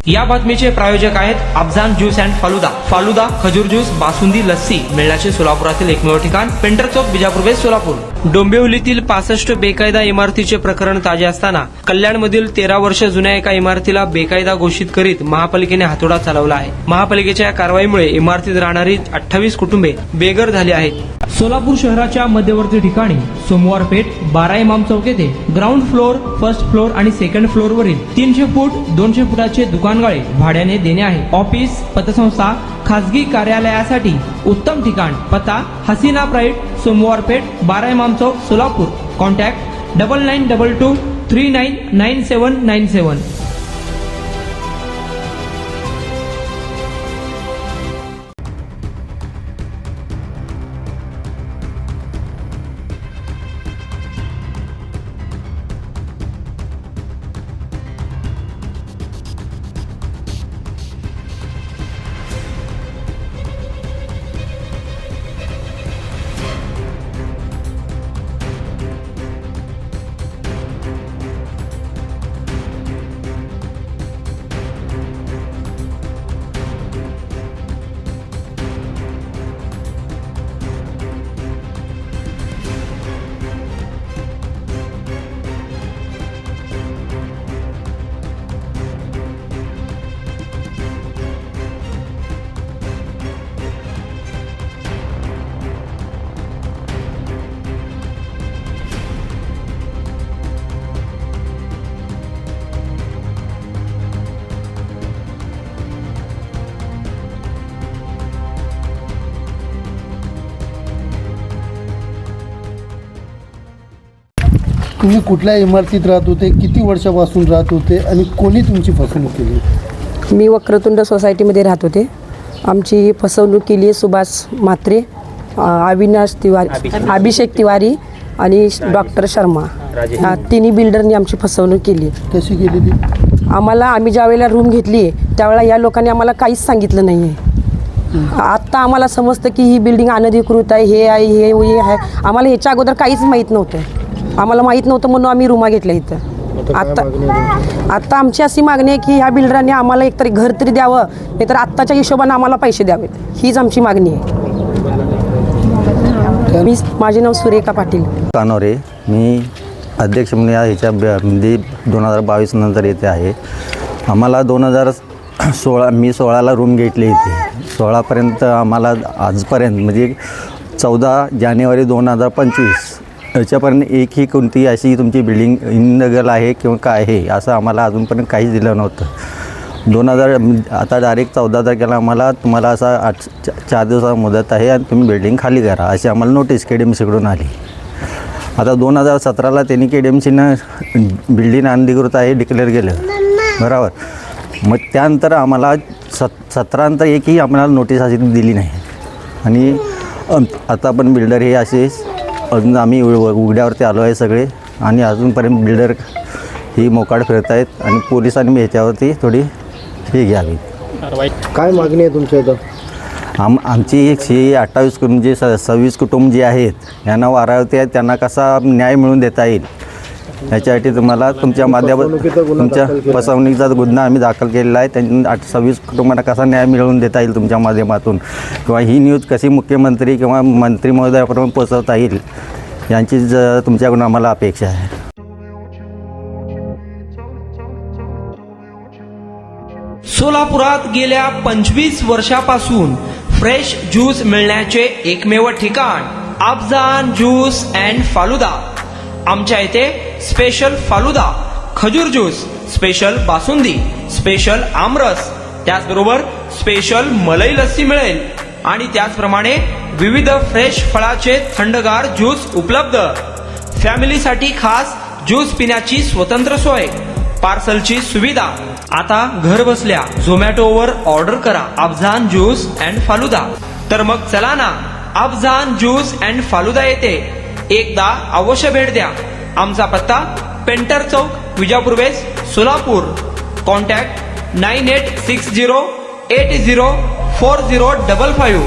या बातमीचे प्रायोजक आहेत अफजान ज्यूस अँड फालुदा. फालुदा, खजूर ज्यूस, बासुंदी, लस्सी मिळण्याचे सोलापुरातील एकमेव ठिकाण पेंटर चौक, बिजापूर वेस्ट, सोलापूर. डोंबिवलीतील 65 बेकायदा इमारतीचे प्रकरण ताजे असताना कल्याणमधील 13 वर्ष जुन्या एका इमारतीला बेकायदा घोषित करीत महापालिकेने हातोडा चालवला आहे. महापालिकेच्या या कारवाईमुळे इमारतीत राहणारी 28 कुटुंबे बेघर झाली आहेत. सोलापूर शहराच्या मध्यवर्ती ठिकाणी सोमवार पेठ 12 इमाम चौक येथे ग्राउंड फ्लोअर, फर्स्ट फ्लोअर आणि सेकंड फ्लोअरवरील 300 फूट 200 फुटाचे दुकानगाळे भाड्याने देणे आहे. ऑफिस, पतसंस्था, खासगी कार्यालयासाठी उत्तम ठिकाण. पत्ता हसीना प्राईड, सोमवार पेठ 12 इमाम चौक, सोलापूर. कॉन्टॅक्ट 9922 399797. तुम्ही कुठल्या इमारतीत राहत होते, किती वर्षापासून राहत होते आणि कोणी तुमची फसवणूक केली? मी वक्रतुंड सोसायटीमध्ये राहत होते. आमची फसवणूक केली आहे सुभाष म्हात्रे, अविनाश तिवारी, अभिषेक तिवारी आणि डॉक्टर शर्मा. ह्या तिन्ही बिल्डरनी आमची फसवणूक केली. कशी केली ती? आम्ही ज्या वेळेला रूम घेतली आहे त्यावेळेला या लोकांनी आम्हाला काहीच सांगितलं नाही आहे. आत्ता आम्हाला समजतं की ही बिल्डिंग अनधिकृत आहे, हे आहे, हे आहे. आम्हाला ह्याच्या अगोदर काहीच माहीत नव्हतं. आम्हाला माहीत नव्हतं म्हणून आम्ही रूमा घेतल्या इथं. आत्ता आमची अशी मागणी आहे की ह्या बिल्डरांनी आम्हाला एकतरी घर तरी द्यावं, नाहीतर आत्ताच्या हिशोबाने आम्हाला पैसे द्यावेत. हीच आमची मागणी आहे. माझे नाव सुरेखा पाटील कानोरे. मी अध्यक्ष म्हणून या ह्याच्यामध्ये 2022 नंतर येते आहे. आम्हाला 2016 मी 16ला रूम घेतली इथे. 16पर्यंत आम्हाला आजपर्यंत म्हणजे 14 जानेवारी 2025 याच्यापर्यंत एकही कोणती अशी तुमची बिल्डिंग इनलिगल आहे किंवा काय आहे असं आम्हाला अजूनपर्यंत काहीच दिलं नव्हतं. 2000 आता डायरेक्ट 14 तारखेला तुम्हाला असा 4 दिवसाचा मुदत आहे आणि तुम्ही बिल्डिंग खाली करा अशी आम्हाला नोटीस KDMCकडून आली. आता 2017ला त्यांनी KDMCनं बिल्डिंग अनधिकृत आहे डिक्लेअर केलं, बरोबर. मग त्यानंतर आम्हाला 17 नंतर एकही आम्हाला नोटीस अशी दिली नाही. आणि आता पण बिल्डर हे असे अजून आम्ही उघड्यावरती आलो आहे सगळे आणि अजूनपर्यंत बिल्डर ही मोकाट फिरत आहेत आणि पोलिसांनी ह्याच्यावरती थोडी हे घ्यावी. काय मागणी आहे तुमच्या इथं? आमची 28 म्हणजे 26 कुटुंब जे आहेत यांना वारावरती आहेत, त्यांना कसा न्याय मिळवून देता येईल याच्यासाठी तुम्हाला तुमच्या माध्यमातून तुमच्या फसवणुकीचा गुन्हा आम्ही दाखल केलेला आहे. त्यांनी 26 कुटुंबांना कसा न्याय मिळवून देता येईल तुमच्या माध्यमातून किंवा ही न्यूज कशी मुख्यमंत्री किंवा मंत्री महोदयापर्यंत पोहोचवता येईल यांची तुमच्याकडून आम्हाला अपेक्षा आहे. सोलापुरात गेल्या 25 वर्षापासून फ्रेश ज्यूस मिळण्याचे एकमेव ठिकाण अफजान ज्यूस अँड फालुदा. आमच्या इथे स्पेशल फालुदा, खजूर ज्यूस, स्पेशल बासुंदी, स्पेशल आमरस, त्याचबरोबर स्पेशल मलाई लस्सी मिळेल आणि त्याचप्रमाणे विविध फ्रेश फळाचे थंडगार ज्यूस उपलब्ध. फॅमिलीसाठी खास ज्यूस पिण्याची स्वतंत्र सोय, पार्सलची सुविधा. आता घर बसल्या झोमॅटोवर ऑर्डर करा अफजान ज्यूस अँड फालुदा. तर मग चला ना अफजान ज्यूस अँड फालुदा येते एकदा अवश्य भेट द्या. आमचा पत्ता पेंटर चौक, बिजापूर वेस्ट, सोलापूर. कॉन्टॅक्ट 9860804055.